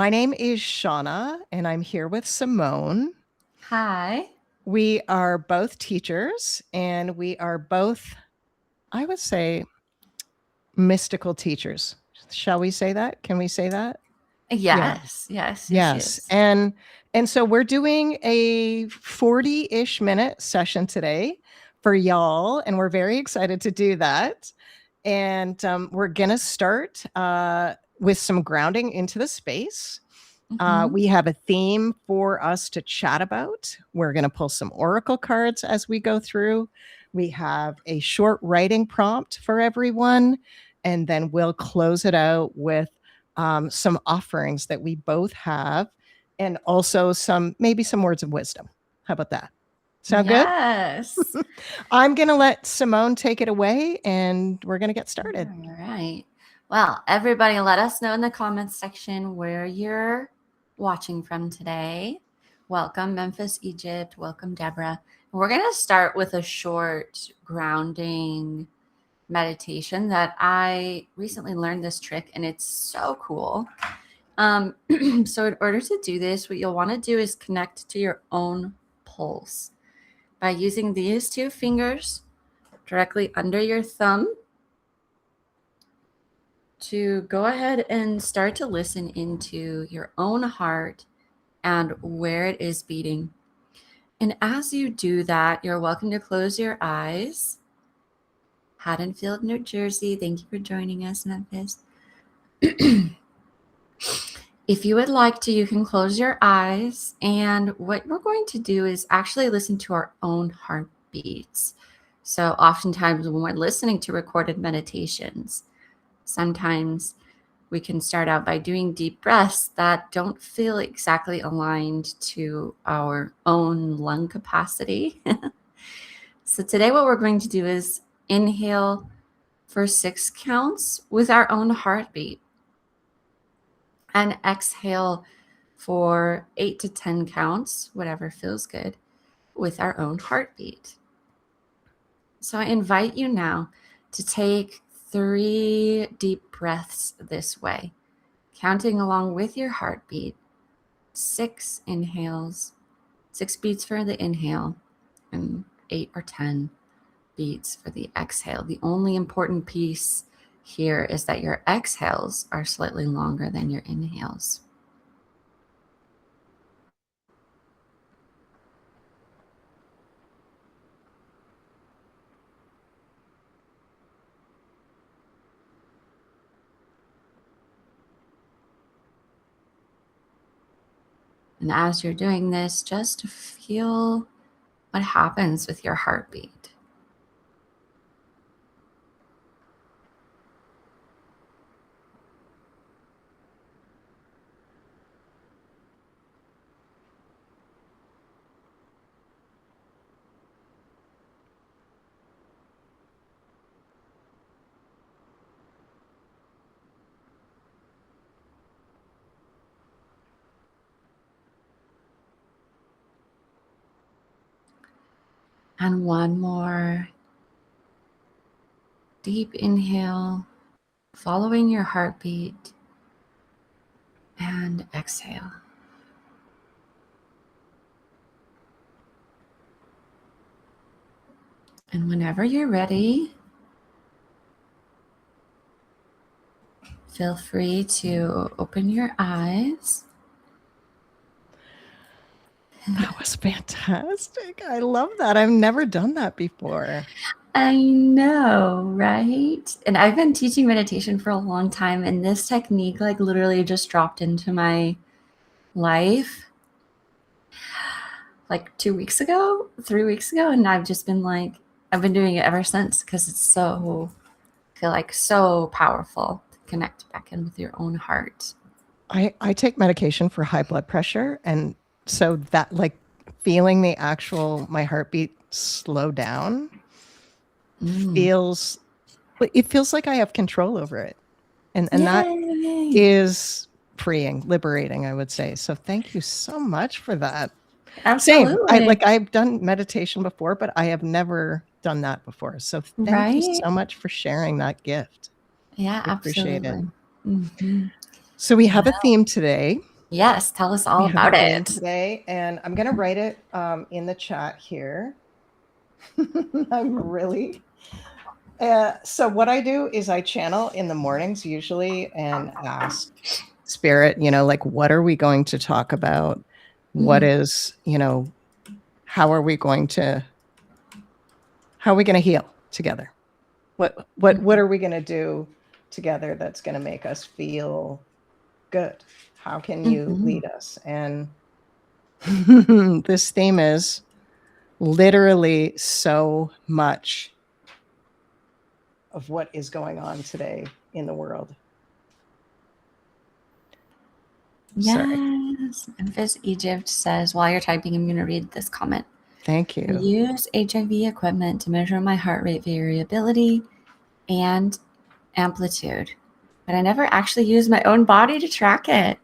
My name is Shauna, and I'm here with Simone. Hi. We are both teachers, and we are both, I would say, mystical teachers. Shall we say that? Can we say that? Yes, yes, yes, Yes. yes. And so we're doing a 40-ish minute session today for y'all, and we're very excited to do that. And we're going to start with some grounding into the space. We have a theme for us to chat about. We're going to pull some oracle cards as we go through. We have a short writing prompt for everyone, and then we'll close it out with some offerings that we both have, and also maybe some words of wisdom. How about that? Sound good? Yes. I'm going to let Simone take it away, and we're going to get started. All right. Well, everybody, let us know in the comments section where you're watching from today. Welcome, Memphis, Egypt. Welcome, Deborah. We're going to start with a short grounding meditation that I recently learned this trick, and it's so cool. So in order to do this, what you'll want to do is connect to your own pulse by using these two fingers directly under your thumb to go ahead and start to listen into your own heart and where it is beating. And as you do that, you're welcome to close your eyes. Haddonfield, New Jersey, thank you for joining us, Memphis. If you would like to, you can close your eyes. And what we're going to do is actually listen to our own heartbeats. So oftentimes when we're listening to recorded meditations, sometimes we can start out by doing deep breaths that don't feel exactly aligned to our own lung capacity. So today what we're going to do is inhale for 6 counts with our own heartbeat, and exhale for 8 to 10 counts, whatever feels good, with our own heartbeat. So I invite you now to take 3 deep breaths this way, counting along with your heartbeat. 6 inhales, 6 beats for the inhale, and 8 or 10 beats for the exhale. The only important piece here is that your exhales are slightly longer than your inhales. And as you're doing this, just feel what happens with your heartbeat. And one more deep inhale, following your heartbeat, and exhale. And whenever you're ready, feel free to open your eyes. That was fantastic. I love that. I've never done that before. I know, right? And I've been teaching meditation for a long time, and this technique like literally just dropped into my life like 2 weeks ago, 3 weeks ago, and I've just been like, I've been doing it ever since because it's so, I feel like so powerful to connect back in with your own heart. I take medication for high blood pressure, and so that like feeling my heartbeat slow down feels like I have control over it. And that is freeing, liberating, I would say. So thank you so much for that. Absolutely. Same. I've done meditation before, but I have never done that before. So thank you so much for sharing that gift. Yeah, I appreciate absolutely. it. So we have a theme today. Yes, tell us all We have a about theme it. today, and I'm going to write it in the chat here. I'm really. So what I do is I channel in the mornings usually and ask spirit, like, what are we going to talk about? What is, how are we going to heal together? What are we going to do together that's going to make us feel good? How can you lead us? And this theme is literally so much of what is going on today in the world. Sorry. Yes. Memphis, Egypt says, while you're typing, I'm going to read this comment. Thank I you. use HIV equipment to measure my heart rate variability and amplitude, but I never actually use my own body to track it.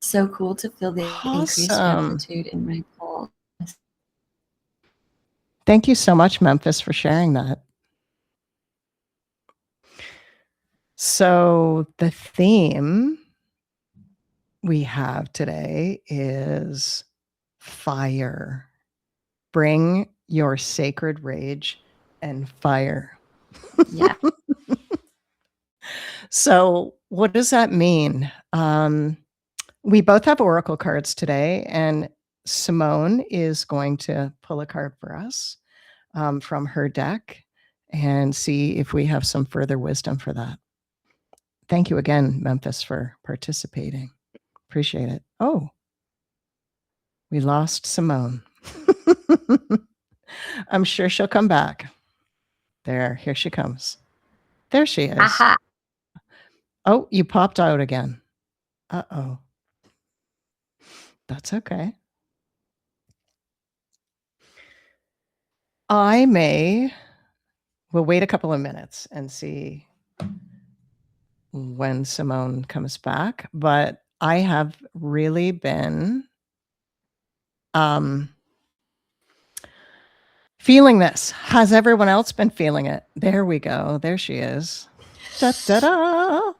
So cool to feel the increased Awesome. amplitude in my pulse. Thank you so much, Memphis, for sharing that. So the theme we have today is fire. Bring your sacred rage and fire. Yeah. So what does that mean? We both have oracle cards today, and Simone is going to pull a card for us from her deck and see if we have some further wisdom for that. Thank you again, Memphis, for participating. Appreciate it. Oh, we lost Simone. I'm sure she'll come back. Here she comes. There she is. Aha. Oh, you popped out again. Uh-oh. That's okay. We'll wait a couple of minutes and see when Simone comes back, but I have really been feeling this. Has everyone else been feeling it? There we go. There she is. Da, da, da.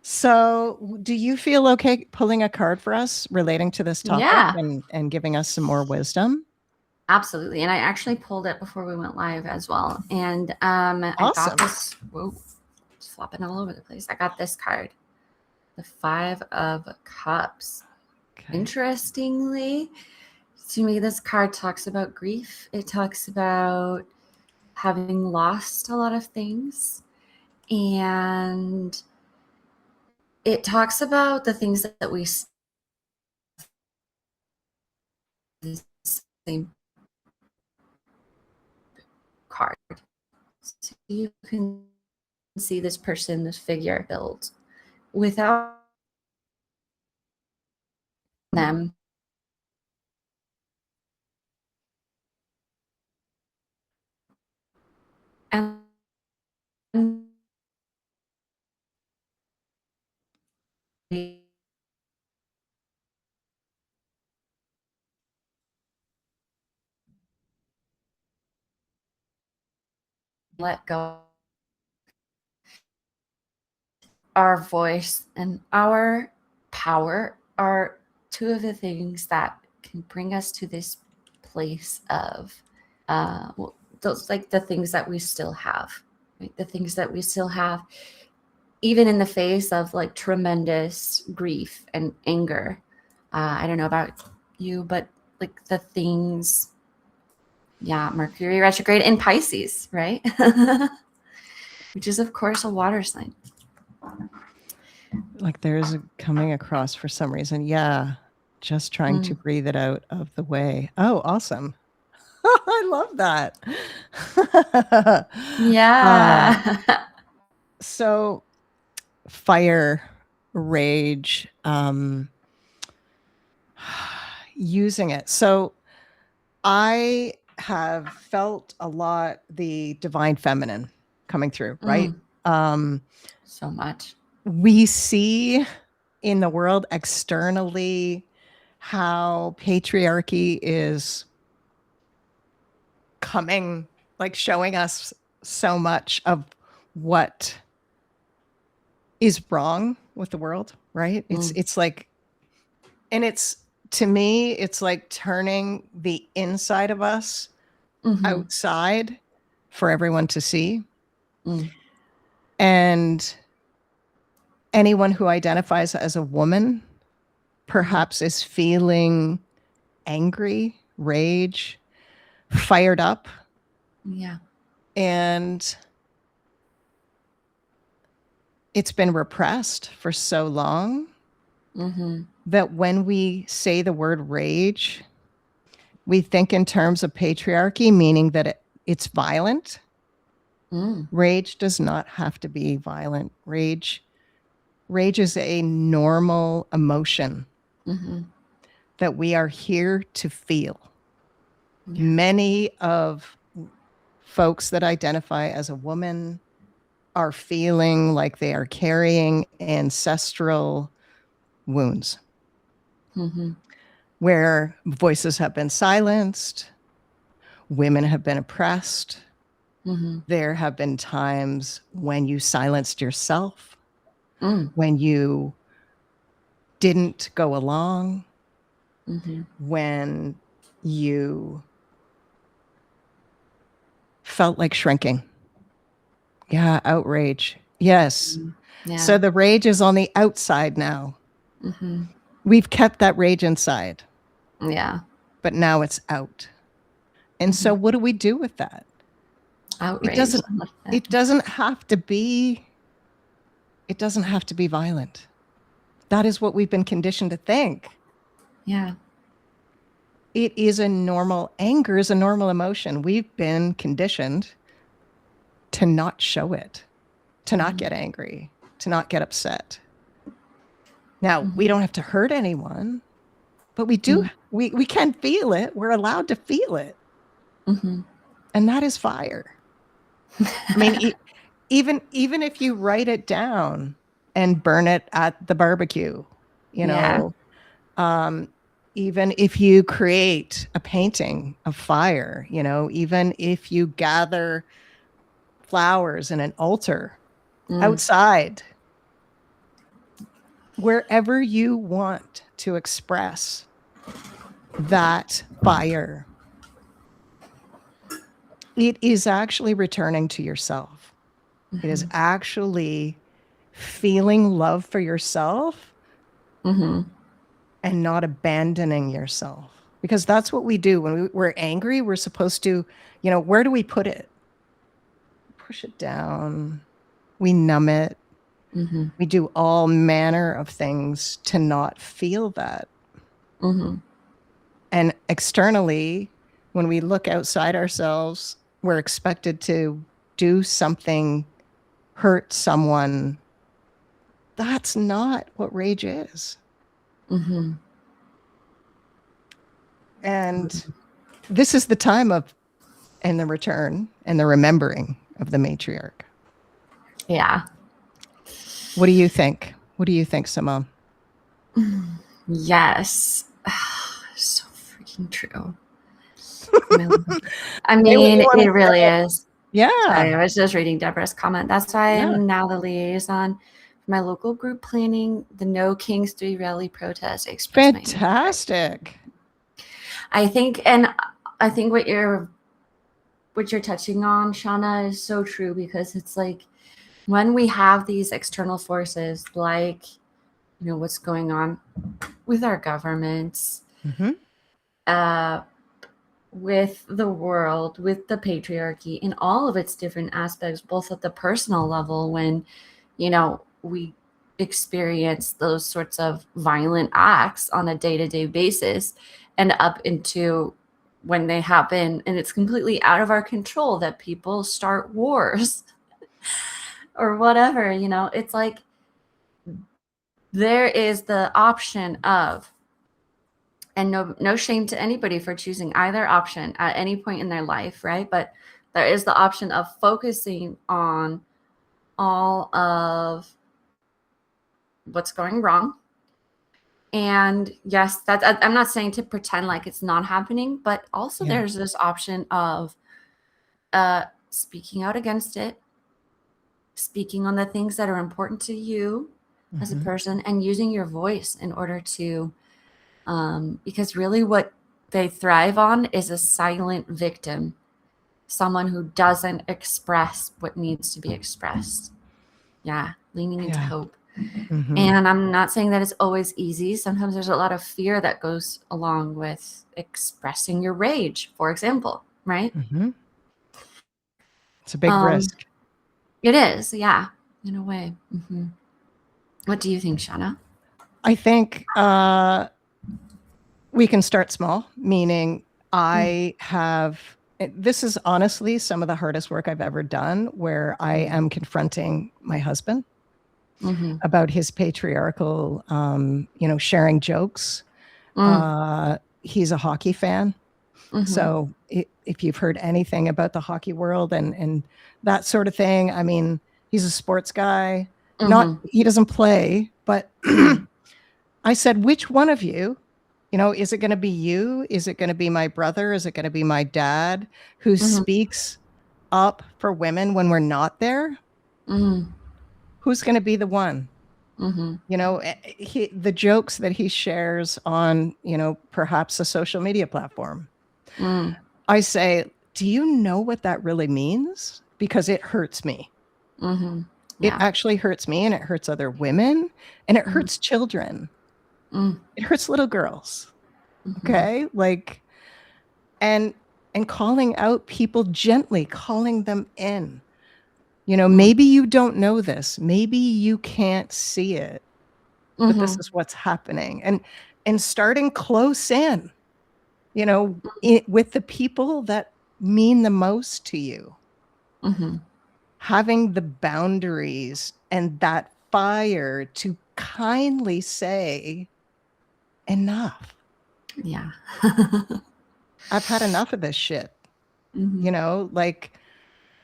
So do you feel okay pulling a card for us relating to this topic Yeah. and giving us some more wisdom? Absolutely. And I actually pulled it before we went live as well. And I got this. Whoa, it's flopping all over the place. I got this card, the 5 of Cups. Okay. Interestingly, to me, this card talks about grief. It talks about having lost a lot of things. And it talks about the things that we the same card. So you can see this person, this figure built without them. And let go. Our voice and our power are two of the things that can bring us to this place of those, like the things that we still have, right? The things that we still have, even in the face of like tremendous grief and anger. I don't know about you, but like the things, yeah, Mercury retrograde in Pisces, right? Which is, of course, a water sign. Like there's coming across for some reason. Yeah. Just trying to breathe it out of the way. Oh, awesome. I love that. Yeah. So fire, rage, using it. So I have felt a lot the divine feminine coming through, right? So much. We see in the world externally how patriarchy is coming, like showing us so much of what is wrong with the world, right? It's like, and it's, to me, it's like turning the inside of us outside for everyone to see. And anyone who identifies as a woman perhaps is feeling angry, rage, fired up. Yeah. And it's been repressed for so long that when we say the word rage, we think in terms of patriarchy, meaning that it's violent. Rage does not have to be violent. Rage is a normal emotion that we are here to feel. Yeah. Many of folks that identify as a woman are feeling like they are carrying ancestral wounds where voices have been silenced, women have been oppressed. There have been times when you silenced yourself, when you didn't go along, when you felt like shrinking. Yeah, outrage. Yes. Yeah. So the rage is on the outside now. We've kept that rage inside. Yeah. But now it's out. And so what do we do with that? Outrage. It doesn't have to be violent. That is what we've been conditioned to think. Yeah. It is anger is a normal emotion. We've been conditioned to not show it, to not get angry, to not get upset. Now, we don't have to hurt anyone, but we do, we can feel it. We're allowed to feel it. And that is fire. I mean, even if you write it down and burn it at the barbecue, you know, even if you create a painting of fire, you know, even if you gather flowers in an altar outside, wherever you want to express that fire, it is actually returning to yourself. It is actually feeling love for yourself and not abandoning yourself. Because that's what we do when we're angry. We're supposed to, you know, where do we put it? Push it down. We numb it. We do all manner of things to not feel that. And externally, when we look outside ourselves, we're expected to do something, hurt someone. That's not what rage is. And this is the time of, and the return and the remembering of the matriarch. Yeah. What do you think? What do you think, Simone? Yes. So freaking true. I mean, it really is. Yeah. Sorry, I was just reading Deborah's comment. That's why I'm now the liaison for my local group planning the No Kings 3 rally protest. Fantastic. I think what you're touching on, Shauna, is so true, because it's like when we have these external forces, like, you know, what's going on with our governments, with the world, with the patriarchy in all of its different aspects, both at the personal level, when, you know, we experience those sorts of violent acts on a day-to-day basis, and up into when they happen and it's completely out of our control, that people start wars or whatever, you know, it's like there is the option of, and no shame to anybody for choosing either option at any point in their life, right? But there is the option of focusing on all of what's going wrong. And yes, I'm not saying to pretend like it's not happening, but also there's this option of speaking out against it, speaking on the things that are important to you as a person, and using your voice in order to, because really what they thrive on is a silent victim, someone who doesn't express what needs to be expressed. Yeah, leaning into hope. And I'm not saying that it's always easy. Sometimes there's a lot of fear that goes along with expressing your rage, for example, right? It's a big risk. It is, yeah, in a way. What do you think, Shauna? I think we can start small, meaning this is honestly some of the hardest work I've ever done, where I am confronting my husband about his patriarchal, sharing jokes. He's a hockey fan. So if you've heard anything about the hockey world and that sort of thing, I mean, he's a sports guy. He doesn't play, but I said, which one of you, is it going to be you? Is it going to be my brother? Is it going to be my dad who speaks up for women when we're not there? Who's going to be the one? The jokes that he shares on, perhaps a social media platform. I say, do you know what that really means? Because it hurts me. It actually hurts me, and it hurts other women, and it hurts children. It hurts little girls. Okay. And calling out people gently, calling them in, maybe you don't know this, maybe you can't see it, but this is what's happening. And starting close in, with the people that mean the most to you, having the boundaries and that fire to kindly say, enough. Yeah. I've had enough of this shit,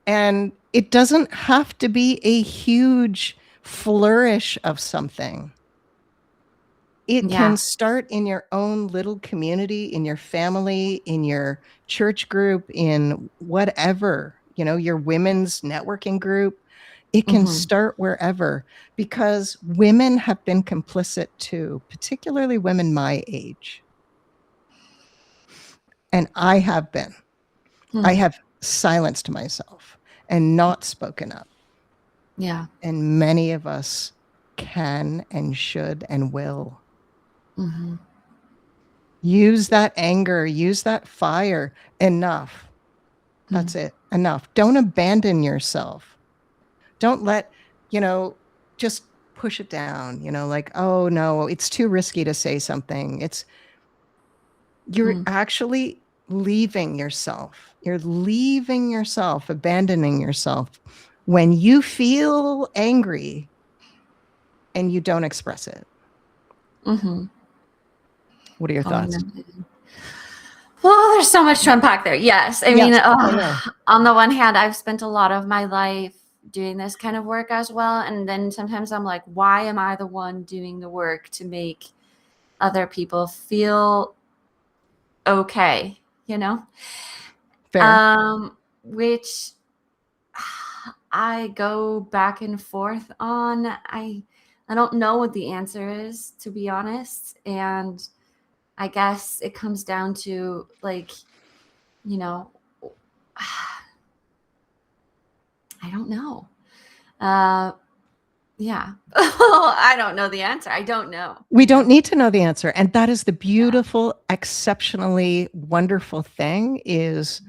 and it doesn't have to be a huge flourish of something. It can start in your own little community, in your family, in your church group, in whatever, your women's networking group. It can start wherever, because women have been complicit too, particularly women my age. And I have been. I have silenced myself and not spoken up. Yeah. And many of us can and should and will. Use that anger, use that fire. Enough. That's it. Enough. Don't abandon yourself. Don't let, just push it down, oh no, it's too risky to say something. You're actually leaving yourself. You're leaving yourself, abandoning yourself when you feel angry and you don't express it. What are your thoughts? Well, there's so much to unpack there. Yes. I mean, on the one hand, I've spent a lot of my life doing this kind of work as well. And then sometimes I'm like, why am I the one doing the work to make other people feel okay? Fair. Which I go back and forth on. I don't know what the answer is, to be honest. And I guess it comes down to I don't know. Yeah. I don't know the answer. I don't know. We don't need to know the answer. And that is the beautiful, exceptionally wonderful thing is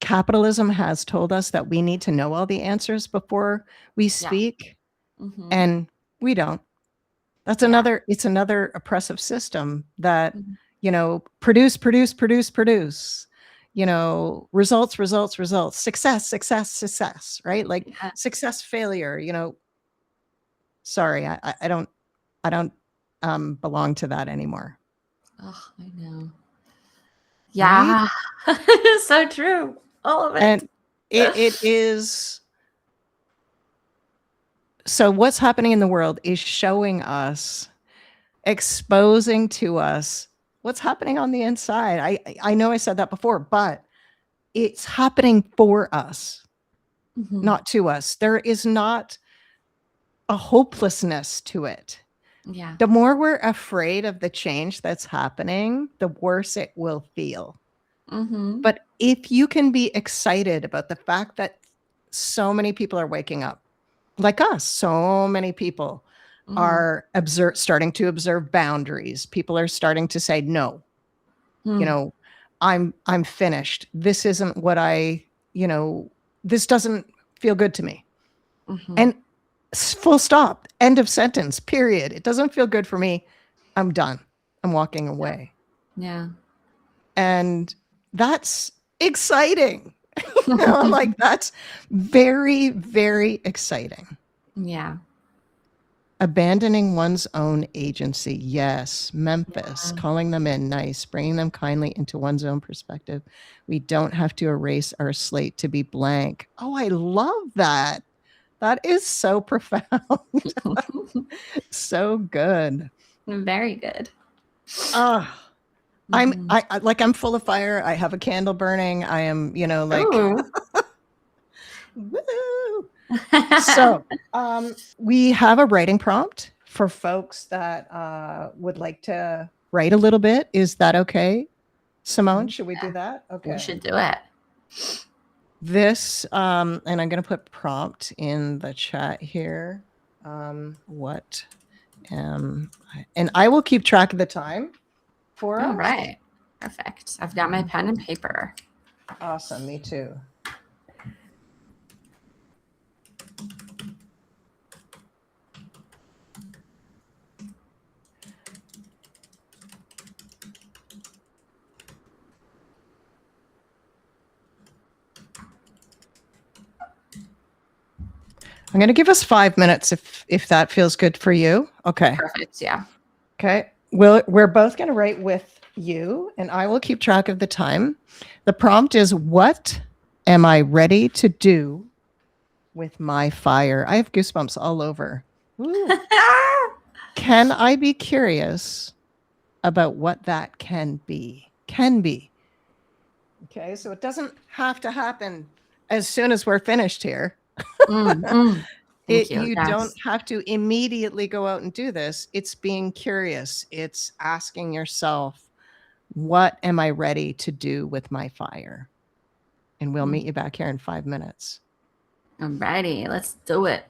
capitalism has told us that we need to know all the answers before we speak. And we don't. That's it's another oppressive system that, produce, results, success, right? Success, failure, sorry, I don't belong to that anymore. Oh, I know. Yeah. Right? So true. All of it. And it is. So what's happening in the world is showing us, exposing to us what's happening on the inside. I know I said that before, but it's happening for us. Mhm. not to us. There is not a hopelessness to it. Yeah. The more we're afraid of the change that's happening, the worse it will feel. Mhm. But if you can be excited about the fact that so many people are waking up, like us, so many people Mhm. are starting to observe boundaries. People are starting to say, no, you Mm. know, I'm finished. This isn't what this doesn't feel good to me. Mhm. And full stop, end of sentence, period. It doesn't feel good for me. I'm done. I'm walking away. Yeah. And that's exciting. I'm like, that's very, very exciting. Yeah. Abandoning one's own agency. Yes. Memphis, calling them in. Nice. Bringing them kindly into one's own perspective. We don't have to erase our slate to be blank. Oh, I love that. That is so profound. So good. Very good. Ah, Mhm. I'm full of fire. I have a candle burning. I am, like, Ooh. woo. So, we have a writing prompt for folks that would like to write a little bit. Is that okay, Simone? Should we do that? We Okay. should do it. This, and I'm going to put prompt in the chat here. What and I will keep track of the time for All us. right. Perfect. I've got my pen and paper. Awesome. Me too. I'm going to give us 5 minutes if that feels good for you. Okay. Perfect. Yeah. Okay. We're both going to write with you, and I will keep track of the time. The prompt is, what am I ready to do with my fire? I have goosebumps all over. Ooh. Can I be curious about what that can be? Can be. Okay. So it doesn't have to happen as soon as we're finished here. Thank you. You don't Yes. have to immediately go out and do this. It's being curious. It's asking yourself, what am I ready to do with my fire? And we'll meet you back here in 5 minutes. I'm ready. Let's do it.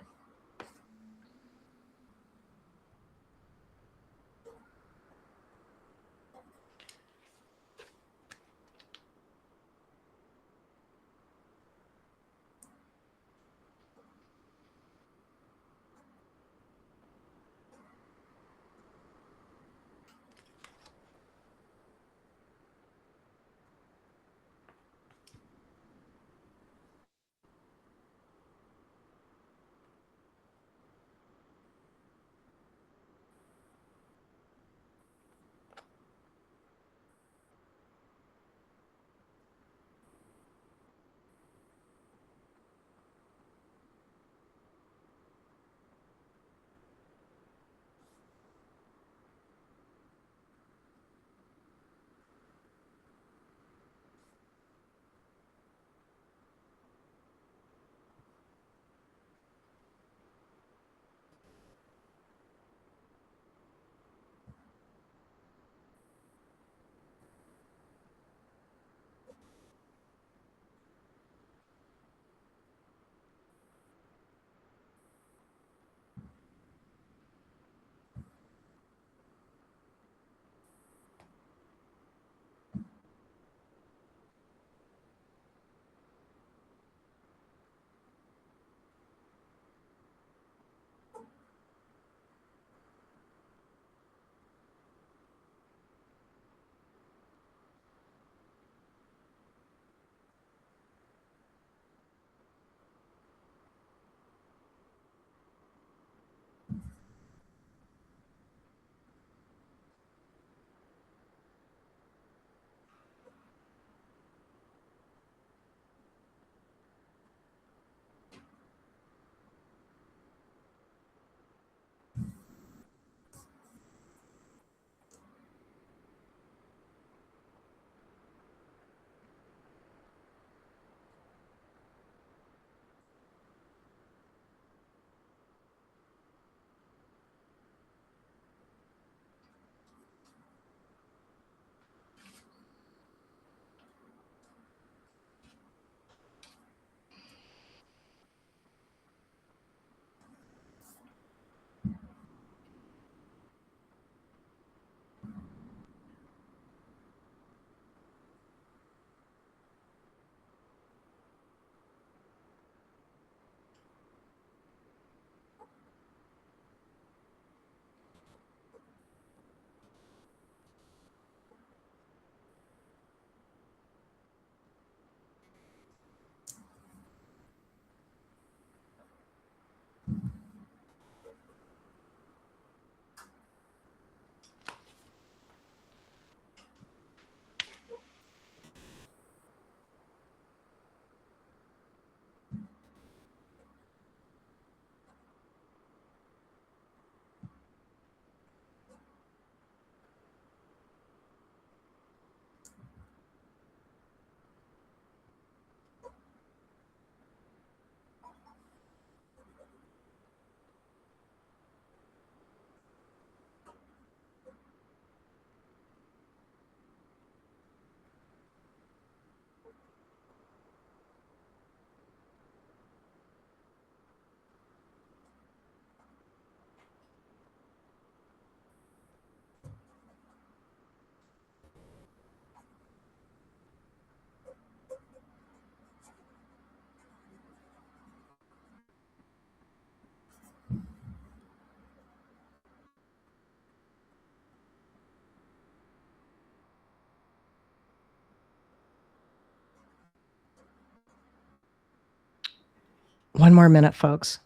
One more minute, folks.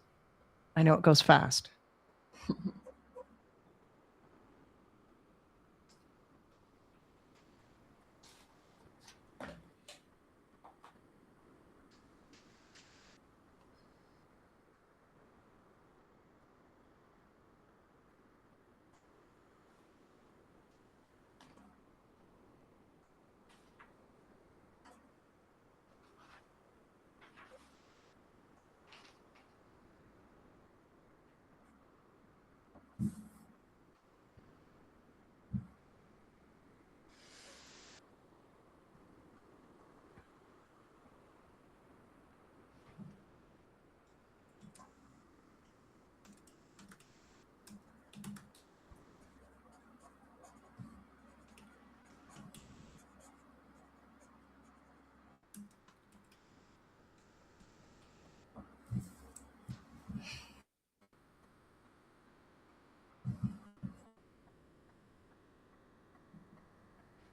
I know it goes fast.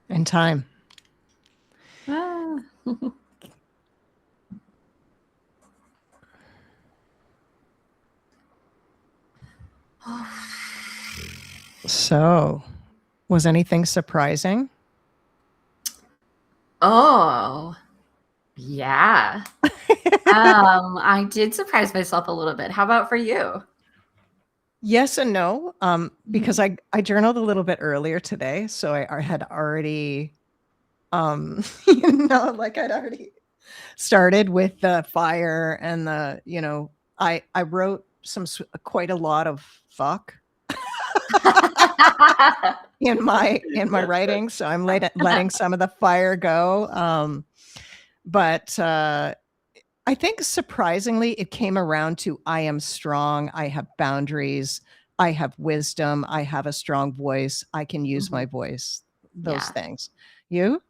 In time. Ah. So, was anything surprising? Oh, yeah. I did surprise myself a little bit. How about for you? Yes and no, because I journaled a little bit earlier today, so I had already, like I'd already started with the fire and I wrote quite a lot of fuck in my writing, so I'm letting some of the fire go. But I think surprisingly, it came around to I am strong, I have boundaries, I have wisdom, I have a strong voice, I can use my voice, those Yeah. things. You?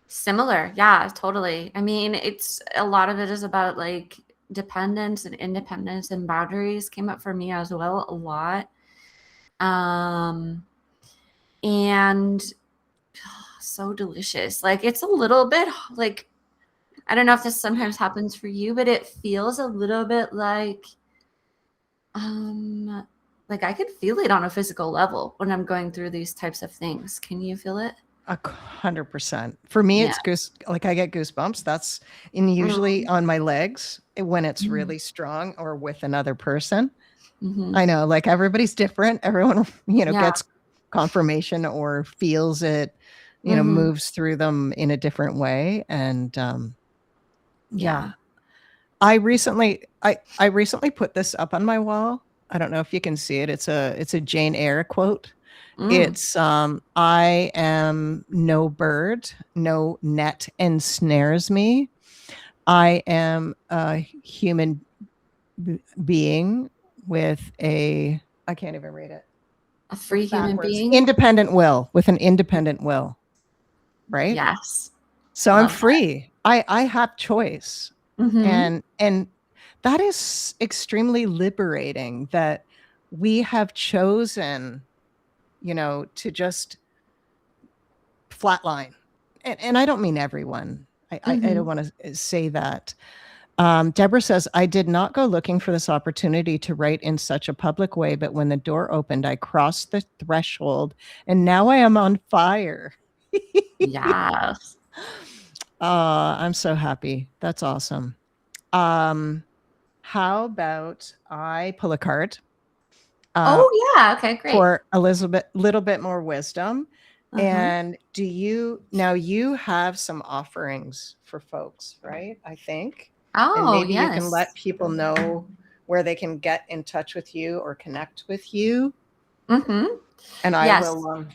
Similar. Yeah, totally. I mean, it's a lot of it is about like dependence and independence and boundaries came up for me as well a lot. And so delicious. Like it's a little bit like I don't know if this sometimes happens for you, but it feels a little bit like I could feel it on a physical level when I'm going through these types of things. Can you feel it? 100%. For me, Yeah. it's like I get goosebumps. That's usually on my legs when it's Mhm. really strong or with another person. Mhm. I know, like everybody's different. Everyone, Yeah. gets confirmation or feels it, Mhm. moves through them in a different way. And yeah, Yeah. I recently put this up on my wall. I don't know if you can see it. It's a Jane Eyre quote. Mm. It's I am no bird, no net ensnares me. I am a human being with a I can't even read it. A free It's human backwards. being. Independent will, with an independent will, right? Yes. So I I'm love that. free. I have choice. Mhm. And that is extremely liberating that we have chosen, to just flatline. And I don't mean everyone. I don't Mhm. want to say that. Deborah says, I did not go looking for this opportunity to write in such a public way, but when the door opened, I crossed the threshold and now I am on fire. Yes. I'm so happy. That's awesome. Um, how about I pull a card uh, Oh yeah. Okay, great. for Elizabeth, little bit more wisdom. Uh-huh. And you have some offerings for folks, right? I think. And Oh, maybe you can let yes. people know where they can get in touch with you or connect with you. Mhm. And I Yes. will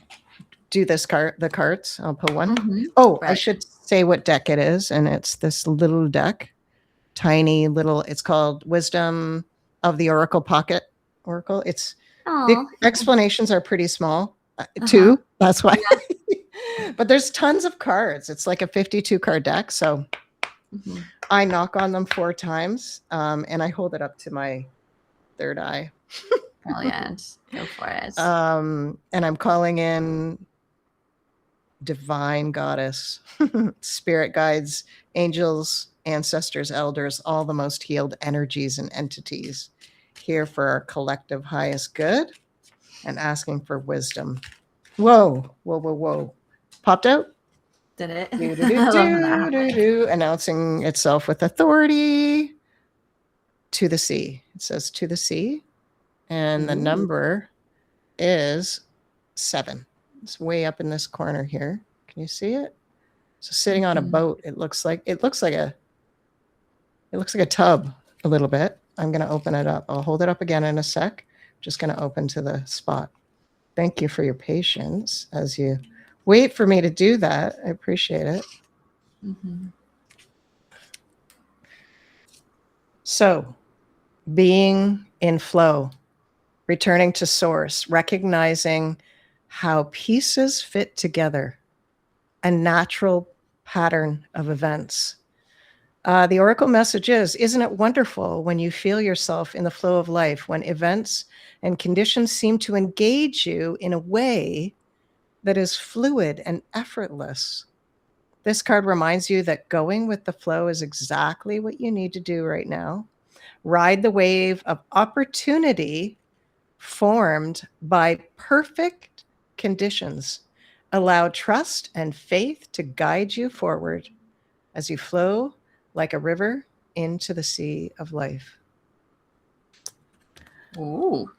do the cards. I'll pull one. Mhm. Oh, I Right. should say what deck it is. And it's this little deck, tiny little, it's called Wisdom of the Oracle Pocket Oracle. The Oh. explanations are pretty small, Uh-huh. too. That's why. Yeah. But there's tons of cards. It's like a 52 card deck. So Mhm. I knock on them 4 times and I hold it up to my third eye. Brilliant. Go for it. And I'm calling in divine goddess, spirit guides, angels, ancestors, elders, all the most healed energies and entities here for our collective highest good and asking for wisdom. Whoa, whoa, whoa, whoa. Popped out? Did it? Do, do, do, I love do, do, that. do, announcing itself with authority to the sea. It says to the sea. And the number is 7. It's way up in this corner here. Can you see it? So sitting on a boat, it looks like a tub a little bit. I'm going to open it up. I'll hold it up again in a sec. Just going to open to the spot. Thank you for your patience as you wait for me to do that. I appreciate it. So, being in flow, returning to source, recognizing how pieces fit together, a natural pattern of events. The oracle message is, isn't it wonderful when you feel yourself in the flow of life, when events and conditions seem to engage you in a way that is fluid and effortless? This card reminds you that going with the flow is exactly what you need to do right now. Ride the wave of opportunity formed by perfect conditions. Allow trust and faith to guide you forward as you flow like a river into the sea of life. Ooh.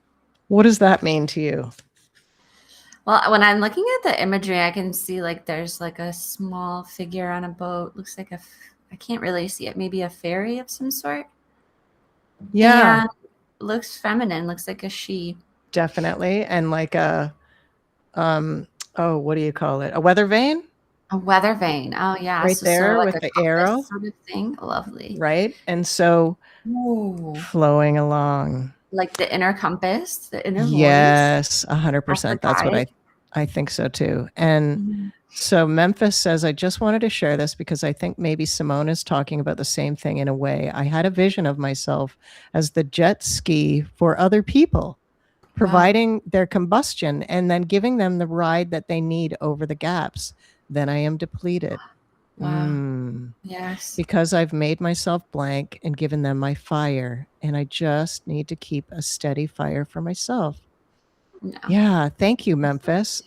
What does that mean to you? Well, when I'm looking at the imagery, I can see like there's like a small figure on a boat. Looks like I can't really see it. Maybe a fairy of some sort. Yeah. And looks feminine. Looks like a she. Definitely. And like a, what do you call it? A weather vane? A weather vane. Oh yeah. Right So there like with a the compass arrow. sort of thing. Lovely. Right. And so flowing along. Like the inner compass, the inner voice. Yes, 100%. That's what I think so too. And so Memphis says, I just wanted to share this because I think maybe Simone is talking about the same thing in a way. I had a vision of myself as the jet ski for other people, providing their combustion and then giving them the ride that they need over the gaps. Then I am depleted. Wow. Yes. Because I've made myself blank and given them my fire, and I just need to keep a steady fire for myself. Yeah, thank you, Memphis.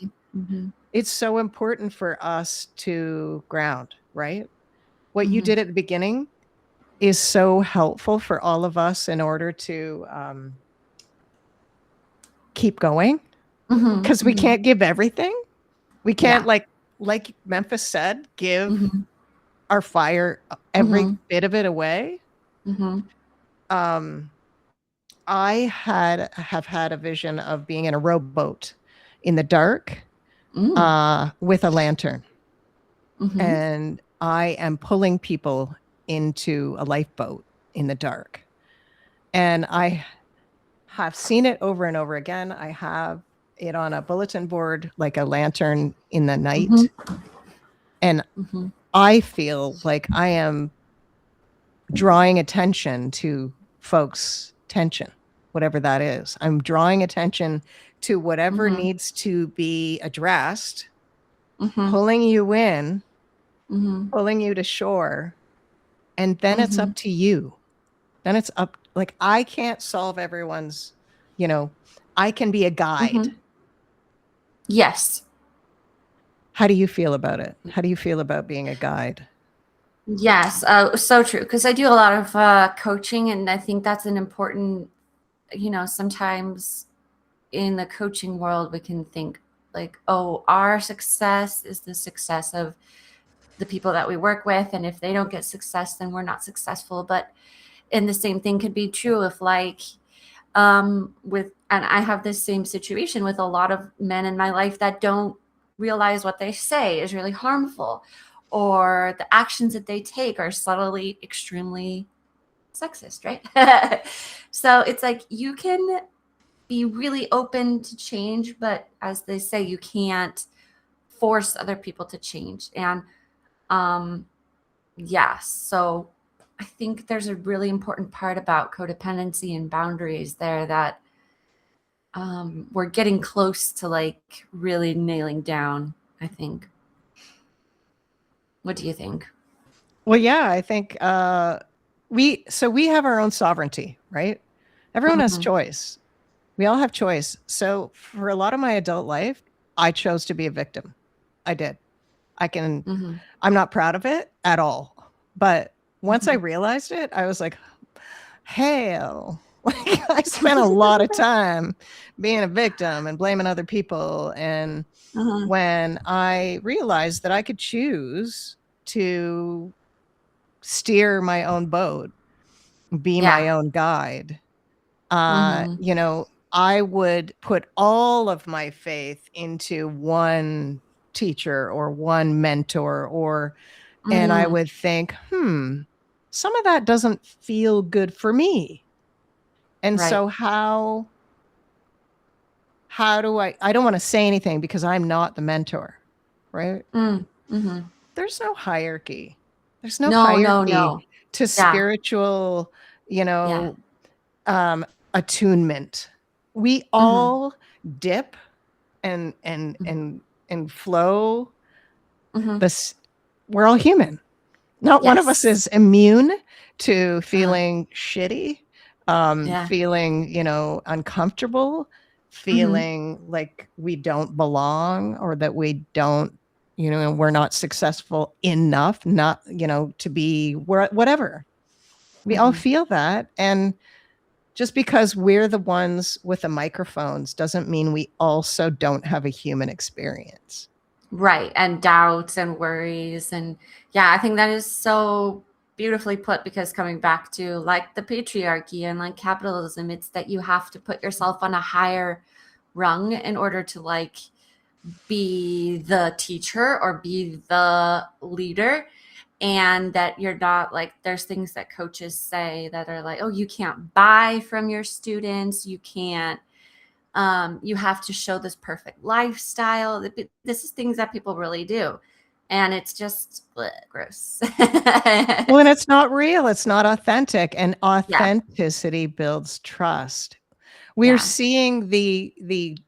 It's so important for us to ground, right? What you did at the beginning is so helpful for all of us in order to keep going, because we can't give everything. We can't, like Memphis said, give our fire, every bit of it away. I have had a vision of being in a rowboat in the dark with a lantern. And I am pulling people into a lifeboat in the dark. And I have seen it over and over again. I have it on a bulletin board, like a lantern in the night. And I feel like I am drawing attention to folks' tension, whatever that is. I'm drawing attention to whatever needs to be addressed, pulling you in, pulling you to shore, and then it's up to you. Then it's up, like, I can't solve everyone's, I can be a guide. Yes. How do you feel about it? How do you feel about being a guide? Yes, so true. Because I do a lot of coaching, and I think that's an important, sometimes in the coaching world, we can think like, oh, our success is the success of the people that we work with. And if they don't get success, then we're not successful. And the same thing could be true if and I have this same situation with a lot of men in my life that don't realize what they say is really harmful, or the actions that they take are subtly extremely sexist, right? So it's like you can be really open to change, but as they say, you can't force other people to change. And so I think there's a really important part about codependency and boundaries there that we're getting close to like really nailing down, I think. What do you think? Well, yeah, I think we have our own sovereignty, right? Everyone has Mhm. choice. We all have choice. So for a lot of my adult life, I chose to be a victim. I did. I can Mhm. I'm not proud of it at all. But once I Mhm. realized it, I was like, hell. Like I spent a lot of time being a victim and blaming other people. And Uh-huh. when I realized that I could choose to steer my own boat, be Yeah. my own guide, Mhm. you know, I would put all of my faith into one teacher or one mentor, or and I Mm. would think, some of that doesn't feel good for me. And Right. so how do I don't want to say anything because I'm not the mentor, right? Mm. Mhm. There's no hierarchy. There's no No, no, hierarchy no. to Yeah. spiritual, you Yeah. know, um, attunement. We Mhm. all dip and and Mhm. and and flow. Mhm. This We're all human. Not one of us Yes. is immune to Uh-huh. feeling shitty, Yeah. feeling, uncomfortable, Mhm. feeling like we don't belong or that we don't, we're not successful enough, not, to be whatever. We all Mhm. feel that. And just because we're the ones with the microphones doesn't mean we also don't have a human experience. Right. And doubts and worries. And yeah, I think that is so beautifully put, because coming back to like the patriarchy and like capitalism, it's that you have to put yourself on a higher rung in order to like be the teacher or be the leader. And that you're not like, there's things that coaches say that are like, oh, you can't buy from your students, you can't, you have to show this perfect lifestyle. This is things that people really do, and it's just bleh, gross. Well, and it's not real. It's not authentic. And Yeah. authenticity builds trust. We're Yeah. seeing the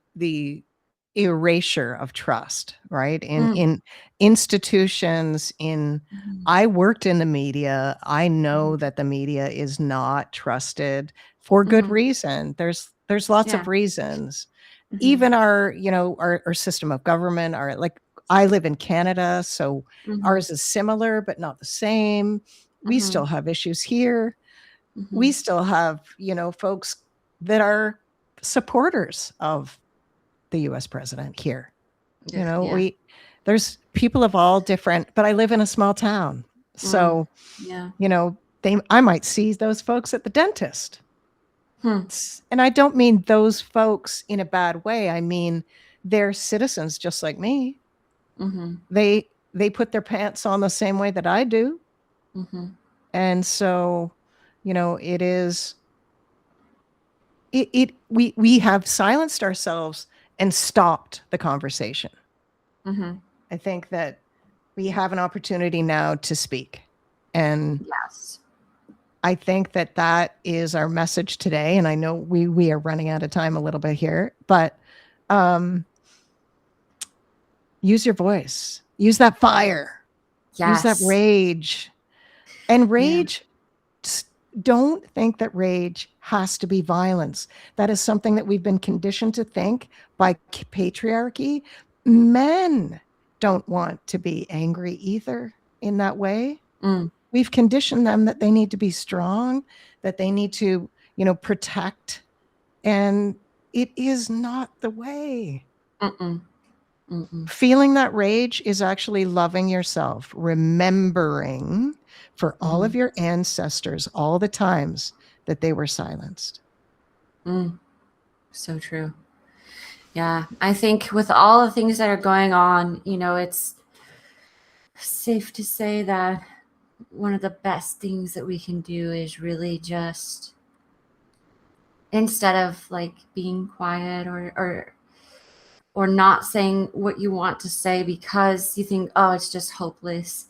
erasure of trust, right? Mm. In institutions, in Mhm. I worked in the media. I Mhm. know that the media is not trusted for good Mhm. reason. There's lots Yeah. of reasons. Mhm. Even our system of government, our like I live in Canada, so Mhm. ours is similar but not the same. We still Mhm. have issues here. We Mhm. still have, folks that are supporters of the US president here. Yeah. Yeah. We there's people of all different, but I live in a small town. Mm. So, Yeah. they I might see those folks at the dentist. Hmm. And I don't mean those folks in a bad way. I mean they're citizens just like me. Mhm. They put their pants on the same way that I do. Mhm. And so, it is we have silenced ourselves and stopped the conversation. Mhm. I think that we have an opportunity now to speak. And Yes. I think that that is our message today. And I know we are running out of time a little bit here, but um, use your voice, use that fire, use that Yes. rage. And Yeah. rage, don't think that rage has to be violence. That is something that we've been conditioned to think by patriarchy. Men don't want to be angry either in that way. Mm. We've conditioned them that they need to be strong, that they need to, protect. And it is not the way. Mm-mm. Mm-mm. Feeling that rage is actually loving yourself, remembering for all of Mhm. your ancestors, all the times that they were silenced. Mm. So true. Yeah, I think with all the things that are going on, it's safe to say that one of the best things that we can do is really just, instead of like being quiet or not saying what you want to say because you think, oh, it's just hopeless.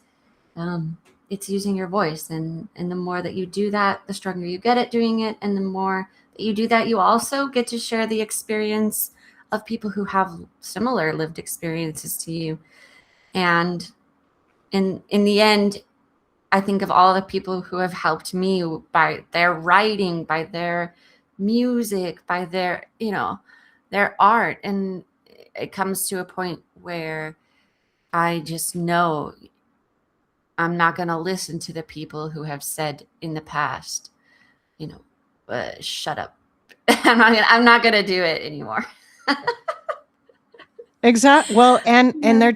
Um, it's using your voice, and the more that you do that, the stronger you get at doing it, and the more that you do that, you also get to share the experience of people who have similar lived experiences to you. And in the end, I think of all the people who have helped me by their writing, by their music, by their, their art. And it comes to a point where I just know I'm not going to listen to the people who have said in the past, shut up. I'm not going to do it anymore. Exactly. Well, and Yeah.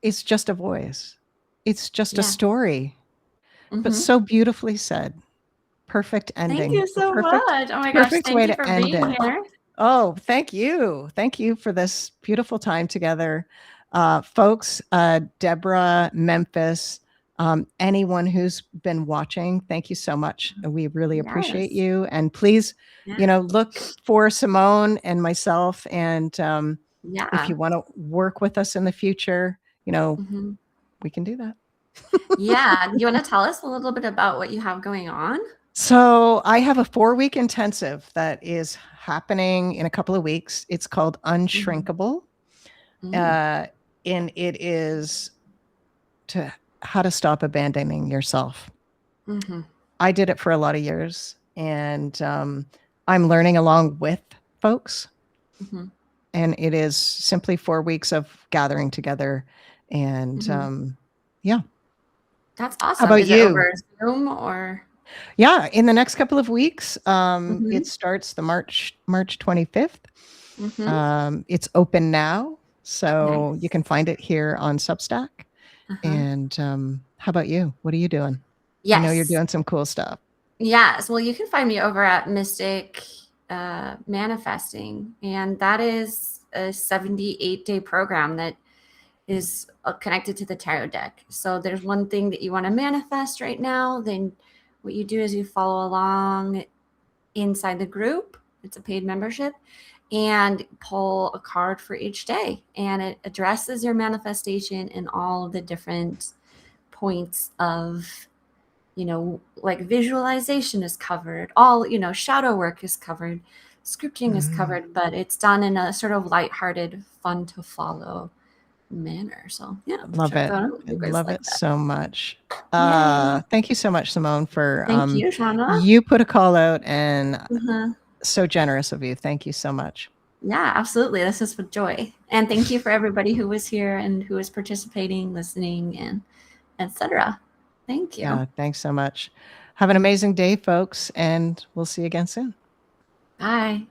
it's just a voice. It's just a Yeah. story, but Mm-hmm. so beautifully said. Perfect Thank ending. you so Perfect, much. Oh my gosh. perfect Thank way you to for end being it. here. Oh, thank you. Thank you for this beautiful time together. Folks, Deborah, Memphis, anyone who's been watching, thank you so much. We really appreciate Yes. you. And please, Yeah. look for Simone and myself. And if Yeah. you want to work with us in the future, Mm-hmm. we can do that. Yeah. You want to tell us a little bit about what you have going on? So I have a 4-week intensive that is happening in a couple of weeks. It's called Mm-hmm. Unshrinkable. Mm-hmm. And it is to how to stop abandoning yourself. Mm-hmm. I did it for a lot of years, and I'm learning along with folks. Mm-hmm. And it is simply 4 weeks of gathering together. And Mm-hmm. yeah. That's How awesome. about Is it you? over Zoom or? Yeah, in the next couple of weeks, Mm-hmm. it starts the March 25th. Mm-hmm. It's open now, so you Nice. can find it here on Substack. Uh-huh. And how about you? What are you doing? I know you're Yes. doing some cool stuff. Yes. Well, you can find me over at Mystic Manifesting, and that is a 78-day program that is connected to the tarot deck. So there's one thing that you want to manifest right now, then what you do is you follow along inside the group. It's a paid membership, and pull a card for each day, and it addresses your manifestation and all of the different points of, like visualization is covered, all, shadow work is covered, scripting is Mm, covered, but it's done in a sort of lighthearted, fun to follow manner. So yeah, love check it. that out if I you guys love like it that. so much. Yay. Thank you so much, Simone, for Thank you, Shauna. you put a call out, and Uh-huh. so generous of you. Thank you so much. Yeah, absolutely. This is with joy. And thank you for everybody who was here and who was participating, listening, and etc. Thank you. Yeah, thanks so much. Have an amazing day, folks, and we'll see you again soon. Bye.